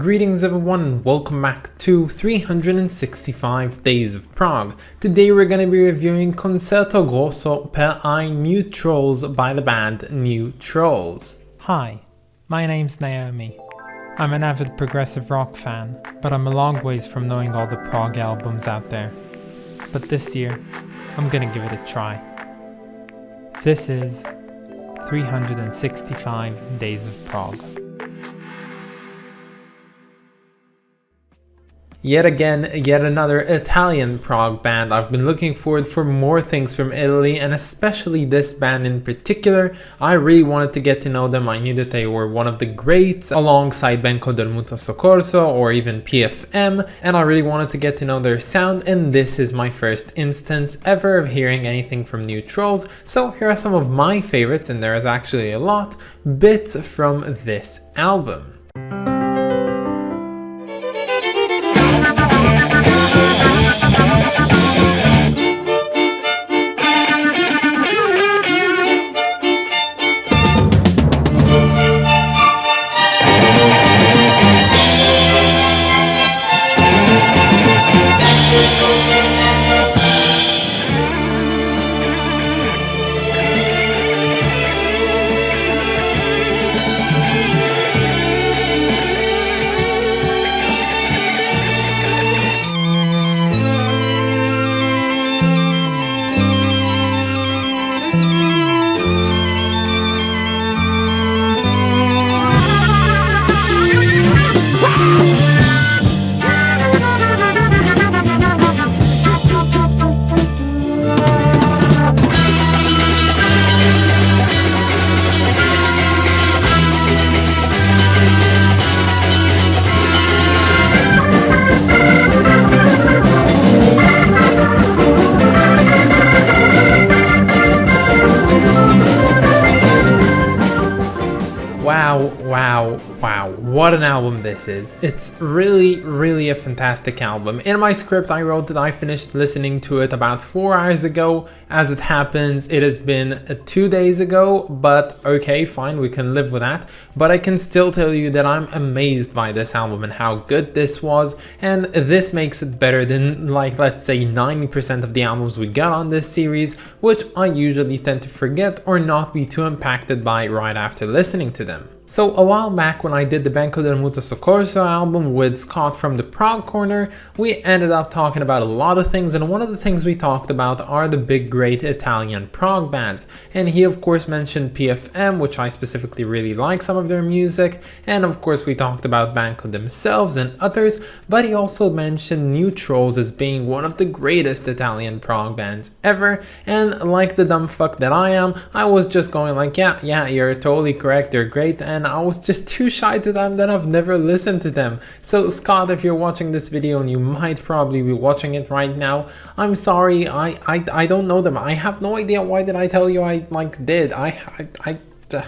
Greetings everyone and welcome back to 365 Days of Prog. Today we're going to be reviewing Concerto Grosso per I New Trolls by the band New Trolls. Hi, my name's Naomi. I'm an avid progressive rock fan, but I'm a long ways from knowing all the prog albums out there. But this year, I'm gonna give it a try. This is 365 Days of Prog. Yet again, yet another Italian prog band. I've been looking forward for more things from Italy, and especially this band in particular. I really wanted to get to know them. I knew that they were one of the greats alongside Banco del Mutuo Soccorso or even PFM, and I really wanted to get to know their sound, and this is my first instance ever of hearing anything from New Trolls. So here are some of my favorites, and there is actually a lot, bits from this album. Wow, what an album this is. It's really a fantastic album. In my script I wrote that I finished listening to it about 4 hours ago. As it happens, it has been 2 days ago, but okay, fine, we can live with that. But I can still tell you that I'm amazed by this album and how good this was, and this makes it better than, like, let's say 90% of the albums we got on this series, which I usually tend to forget or not be too impacted by right after listening to them. So a while back when I did the Banco del Mutuo Soccorso album with Scott from the Prog Corner, we ended up talking about a lot of things, and one of the things we talked about are the big great Italian prog bands. And he of course mentioned PFM, which I specifically really like some of their music, and of course we talked about Banco themselves and others, but he also mentioned New Trolls as being one of the greatest Italian prog bands ever, and like the dumb fuck that I am, I was just going like, yeah, you're totally correct, they're great, and I was just too shy to them that I've never listened to them. So Scott, if you're watching this video, and you might probably be watching it right now, I'm sorry, I don't know them. I have no idea why did I tell you I did.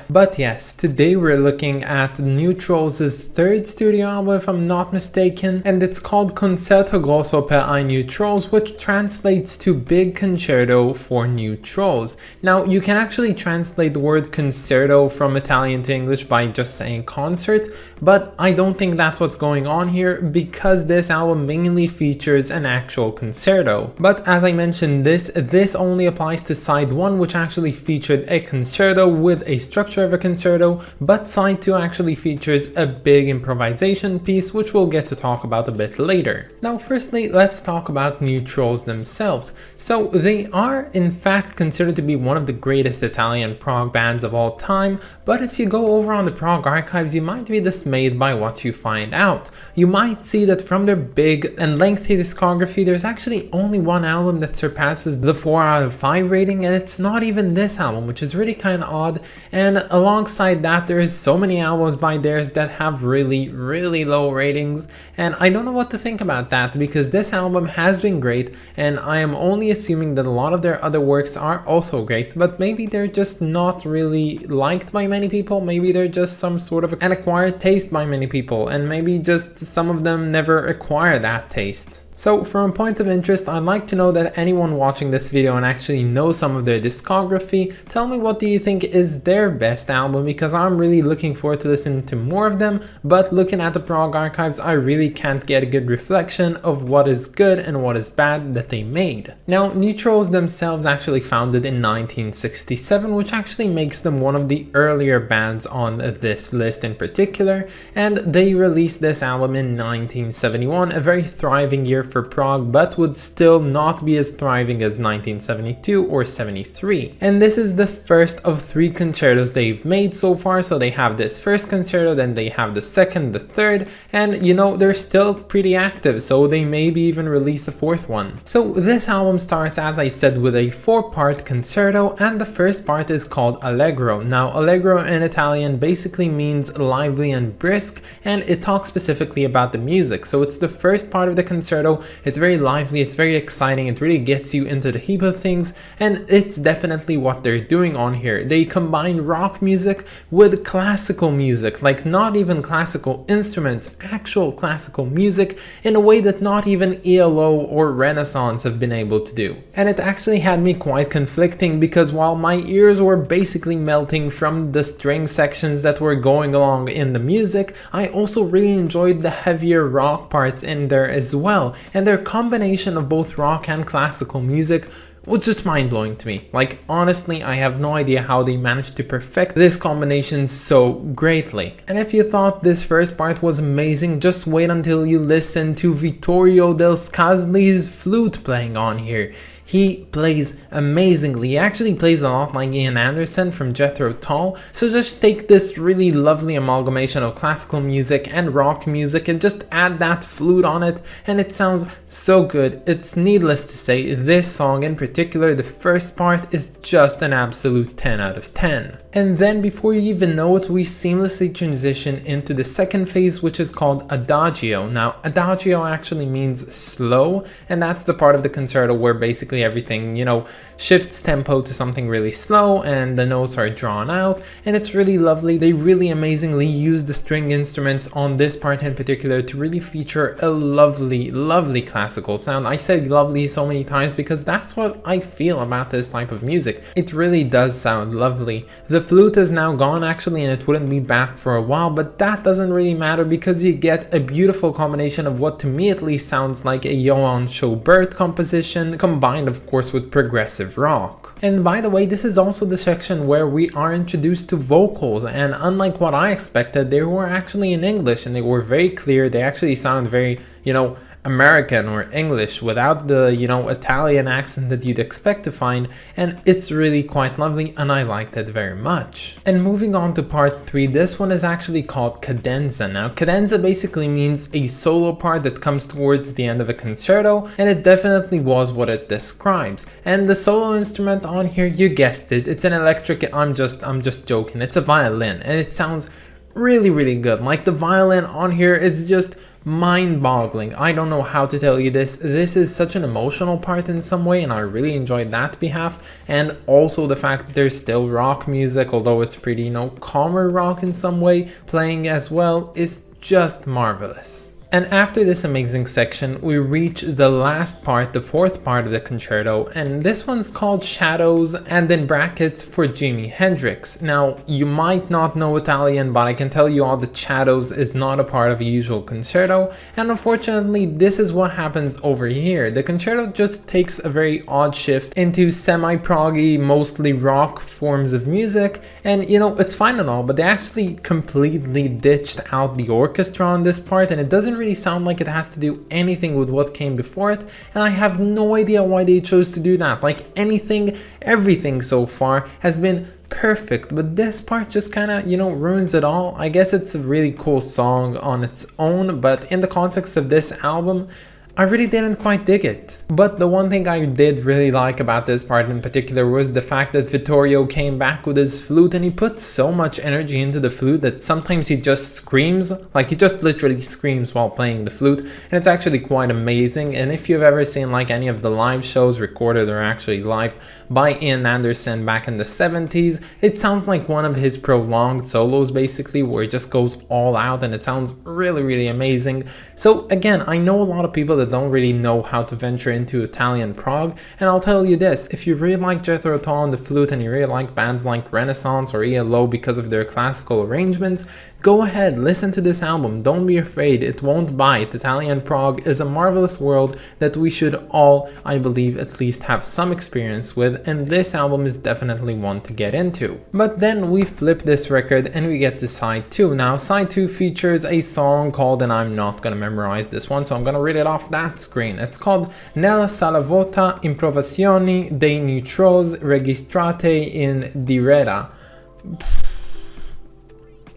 But yes, today we're looking at New Trolls' third studio album, if I'm not mistaken, and it's called Concerto Grosso per I New Trolls, which translates to Big Concerto for New Trolls. Now, you can actually translate the word concerto from Italian to English by just saying concert, but I don't think that's what's going on here, because this album mainly features an actual concerto. But as I mentioned, this only applies to side 1, which actually featured a concerto with a structure of a concerto, but side 2 actually features a big improvisation piece, which we'll get to talk about a bit later. Now firstly, let's talk about New Trolls themselves. So they are in fact considered to be one of the greatest Italian prog bands of all time, but if you go over on the prog archives, you might be dismayed by what you find out. You might see that from their big and lengthy discography, there's actually only one album that surpasses the 4 out of 5 rating, and it's not even this album, which is really kind of odd. And alongside that, there's so many albums by theirs that have really low ratings, and I don't know what to think about that, because this album has been great, and I am only assuming that a lot of their other works are also great, but maybe they're just not really liked by many people. Maybe they're just some sort of an acquired taste by many people, and maybe just some of them never acquire that taste. So from a point of interest, I'd like to know that anyone watching this video and actually knows some of their discography, tell me what do you think is their best album, because I'm really looking forward to listening to more of them, but looking at the Prog archives, I really can't get a good reflection of what is good and what is bad that they made. Now, Neutrals themselves actually founded in 1967, which actually makes them one of the earlier bands on this list in particular, and they released this album in 1971, a very thriving year for prog, but would still not be as thriving as 1972 or 73. And this is the first of 3 concertos they've made so far, so they have this first concerto, then they have the second, the third, and you know, they're still pretty active, so they maybe even release a 4th one. So this album starts, as I said, with a 4-part concerto, and the first part is called Allegro. Now, Allegro in Italian basically means lively and brisk, and it talks specifically about the music. So it's the first part of the concerto. It's very lively, it's very exciting, it really gets you into the heap of things, and it's definitely what they're doing on here. They combine rock music with classical music, like not even classical instruments, actual classical music, in a way that not even ELO or Renaissance have been able to do. And it actually had me quite conflicting, because while my ears were basically melting from the string sections that were going along in the music, I also really enjoyed the heavier rock parts in there as well. And their combination of both rock and classical music was just mind-blowing to me. Like, honestly, I have no idea how they managed to perfect this combination so greatly. And if you thought this first part was amazing, just wait until you listen to Vittorio Del Scasli's flute playing on here. He plays amazingly. He actually plays a lot like Ian Anderson from Jethro Tull. So just take this really lovely amalgamation of classical music and rock music and just add that flute on it, and it sounds so good. It's needless to say, this song in particular, the first part, is just an absolute 10 out of 10. And then before you even know it, we seamlessly transition into the second phase, which is called Adagio. Now, Adagio actually means slow, and that's the part of the concerto where basically everything, you know, shifts tempo to something really slow and the notes are drawn out, and it's really lovely. They really amazingly use the string instruments on this part in particular to really feature a lovely, lovely classical sound. I said lovely so many times because that's what I feel about this type of music. It really does sound lovely. The flute is now gone actually, and it wouldn't be back for a while, but that doesn't really matter because you get a beautiful combination of what to me at least sounds like a Johann Schobert composition, combined of course with progressive rock. And by the way, this is also the section where we are introduced to vocals, and unlike what I expected, they were actually in English and they were very clear. They actually sound very, you know, American or English without the, you know, Italian accent that you'd expect to find, and it's really quite lovely and I liked it very much. And moving on to part 3, this one is actually called Cadenza. Now, Cadenza basically means a solo part that comes towards the end of a concerto, and it definitely was what it describes. And the solo instrument on here, you guessed it, it's an electric, I'm just joking, it's a violin, and it sounds really, really good. Like, the violin on here is just mind-boggling. I don't know how to tell you this. This is such an emotional part in some way, and I really enjoyed that behalf. And also the fact that there's still rock music, although it's pretty, you know, calmer rock in some way, playing as well, is just marvelous. And after this amazing section, we reach the last part, the 4th part of the concerto, and this one's called Shadows, and in brackets for Jimi Hendrix. Now, you might not know Italian, but I can tell you all that Shadows is not a part of a usual concerto, and unfortunately, this is what happens over here. The concerto just takes a very odd shift into semi-proggy, mostly rock forms of music, and you know, it's fine and all, but they actually completely ditched out the orchestra on this part, and it doesn't really sound like it has to do anything with what came before it, and I have no idea why they chose to do that. Like, everything so far has been perfect, but this part just kind of, you know, ruins it all. I guess it's a really cool song on its own, but in the context of this album, I really didn't quite dig it. But the one thing I did really like about this part in particular was the fact that Vittorio came back with his flute, and he put so much energy into the flute that sometimes he just screams, like he just literally screams while playing the flute, and it's actually quite amazing. And if you've ever seen like any of the live shows recorded or actually live by Ian Anderson back in the 70s, it sounds like one of his prolonged solos basically, where it just goes all out and it sounds really, really amazing. So again, I know a lot of people that that don't really know how to venture into Italian prog, and I'll tell you this, if you really like Jethro Tull on the flute and you really like bands like Renaissance or ELO because of their classical arrangements, go ahead, listen to this album, don't be afraid, it won't bite. Italian prog is a marvelous world that we should all, I believe, at least have some experience with, and this album is definitely one to get into. But then we flip this record and we get to side 2. Now side 2 features a song called, and I'm not gonna memorize this one, so I'm gonna read it off that screen. It's called Nella Sala Vuota, Improvisazioni dei Neutros registrate in diretta.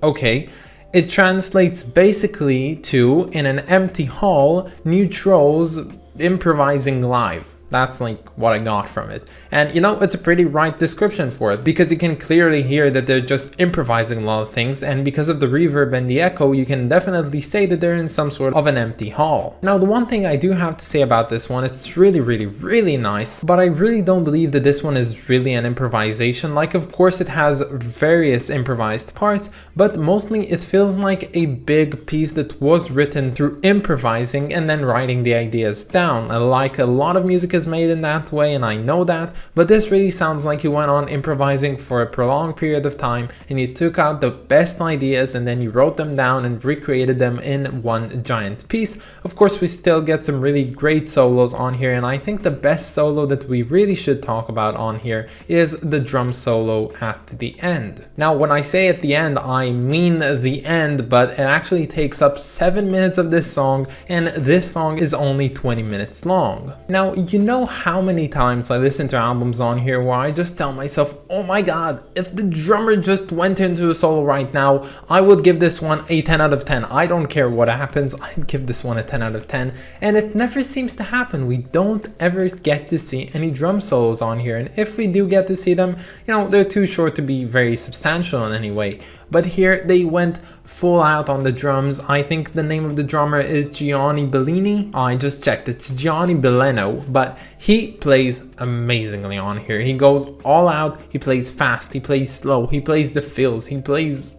Okay, it translates basically to, in an empty hall, neutrals improvising live. That's like what I got from it. And you know, it's a pretty right description for it, because you can clearly hear that they're just improvising a lot of things, and because of the reverb and the echo, you can definitely say that they're in some sort of an empty hall. Now, the one thing I do have to say about this one, it's really nice, but I really don't believe that this one is really an improvisation. Like, of course it has various improvised parts, but mostly it feels like a big piece that was written through improvising and then writing the ideas down. Like a lot of music is made in that way, and I know that, but this really sounds like you went on improvising for a prolonged period of time and you took out the best ideas and then you wrote them down and recreated them in one giant piece. Of course, we still get some really great solos on here, and I think the best solo that we really should talk about on here is the drum solo at the end. Now, when I say at the end, I mean the end, but it actually takes up 7 minutes of this song, and this song is only 20 minutes long. Now, you know how many times I listen to albums on here where I just tell myself, oh my god, if the drummer just went into a solo right now, I would give this one a 10 out of 10. I don't care what happens, I'd give this one a 10 out of 10. And it never seems to happen. We don't ever get to see any drum solos on here, and if we do get to see them, you know, they're too short to be very substantial in any way. But here they went full out on the drums. I think the name of the drummer is Gianni Bellini. I just checked, it's Gianni Belleno, but he plays amazingly on here. He goes all out, he plays fast, he plays slow, he plays the fills, he plays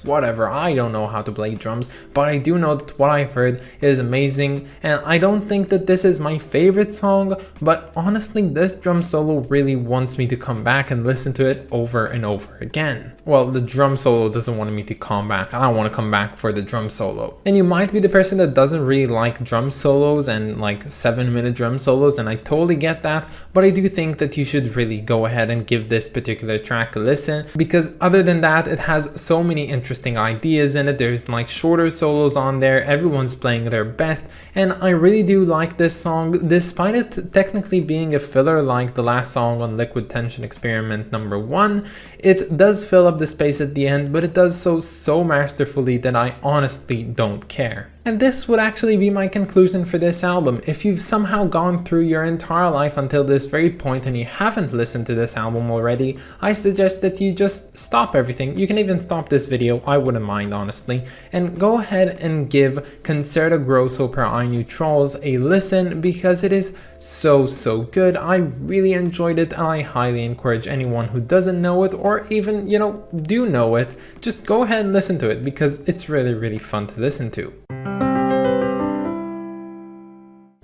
whatever. I don't know how to play drums, but I do know that what I've heard is amazing, and I don't think that this is my favorite song, but honestly this drum solo really wants me to come back and listen to it over and over again. Well, the drum solo doesn't want me to come back. I don't want to come back for the drum solo. And you might be the person that doesn't really like drum solos and like 7-minute drum solos, and I totally get that, but I do think that you should really go ahead and give this particular track a listen, because other than that, it has so many interesting ideas in it. There's like shorter solos on there, everyone's playing their best, and I really do like this song, despite it technically being a filler like the last song on Liquid Tension Experiment number 1. It does fill up the space at the end, but it does so masterfully that I honestly don't care. And this would actually be my conclusion for this album. If you've somehow gone through your entire life until this very point and you haven't listened to this album already, I suggest that you just stop everything. You can even stop this video, I wouldn't mind honestly, and go ahead and give Concerto Grosso per I Neutrals a listen, because it is so good. I really enjoyed it, and I highly encourage anyone who doesn't know it, or even, you know, do know it, just go ahead and listen to it, because it's really fun to listen to.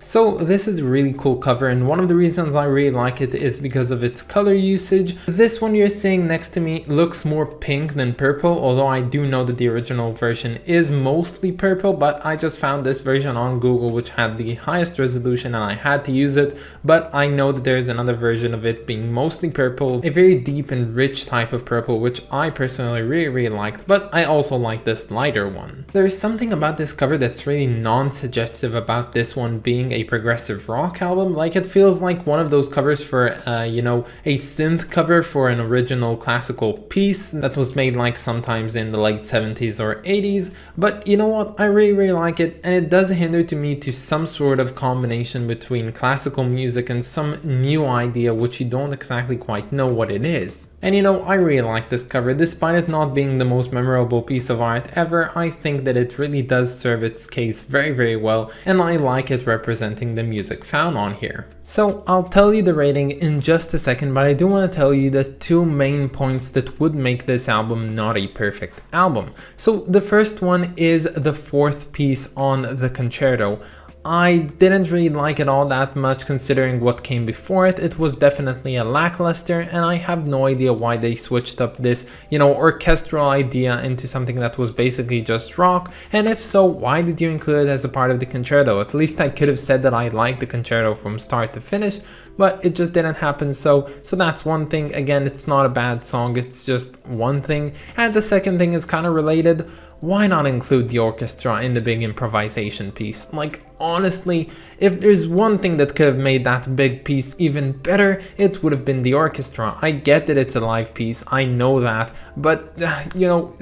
So this is a really cool cover, and one of the reasons I really like it is because of its color usage. This one you're seeing next to me looks more pink than purple, although I do know that the original version is mostly purple, but I just found this version on Google which had the highest resolution and I had to use it. But I know that there's another version of it being mostly purple, a very deep and rich type of purple, which I personally really liked, but I also like this lighter one. There's something about this cover that's really non-suggestive about this one being a progressive rock album. Like, it feels like one of those covers for you know, a synth cover for an original classical piece that was made like sometimes in the late 70s or 80s. But you know what, I really like it, and it does hinder to me to some sort of combination between classical music and some new idea which you don't exactly quite know what it is. And you know, I really like this cover. Despite it not being the most memorable piece of art ever, I think that it really does serve its case very well, and I like it representing the music found on here. So I'll tell you the rating in just a second, but I do want to tell you the 2 main points that would make this album not a perfect album. So the first one is the 4th piece on the Concerto. I didn't really like it all that much considering what came before it. It was definitely a lackluster, and I have no idea why they switched up this, orchestral idea into something that was basically just rock, and if so, why did you include it as a part of the concerto? At least I could have said that I liked the concerto from start to finish, but it just didn't happen, so that's one thing. Again, it's not a bad song, it's just one thing. And the second thing is kind of related. Why not include the orchestra in the big improvisation piece? Like, honestly, if there's one thing that could have made that big piece even better, it would have been the orchestra. I get that it's a live piece, I know that, but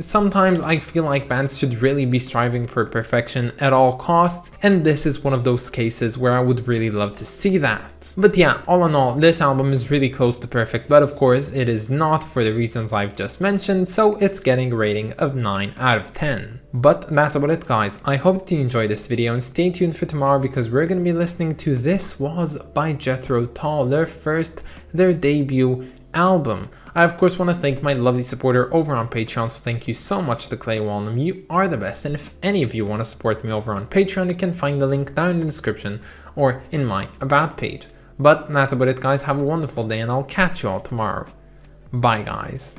sometimes I feel like bands should really be striving for perfection at all costs, and this is one of those cases where I would really love to see that. But yeah, all in all, this album is really close to perfect, but of course it is not for the reasons I've just mentioned, so it's getting a rating of 9 out of 10. But that's about it, guys. I hope you enjoyed this video, and stay tuned for tomorrow because we're going to be listening to This Was by Jethro Tull, their debut album. I of course want to thank my lovely supporter over on Patreon, so thank you so much to Clay Walnum, you are the best, and if any of you want to support me over on Patreon, you can find the link down in the description or in my about page. But that's about it, guys. Have a wonderful day, and I'll catch you all tomorrow. Bye, guys.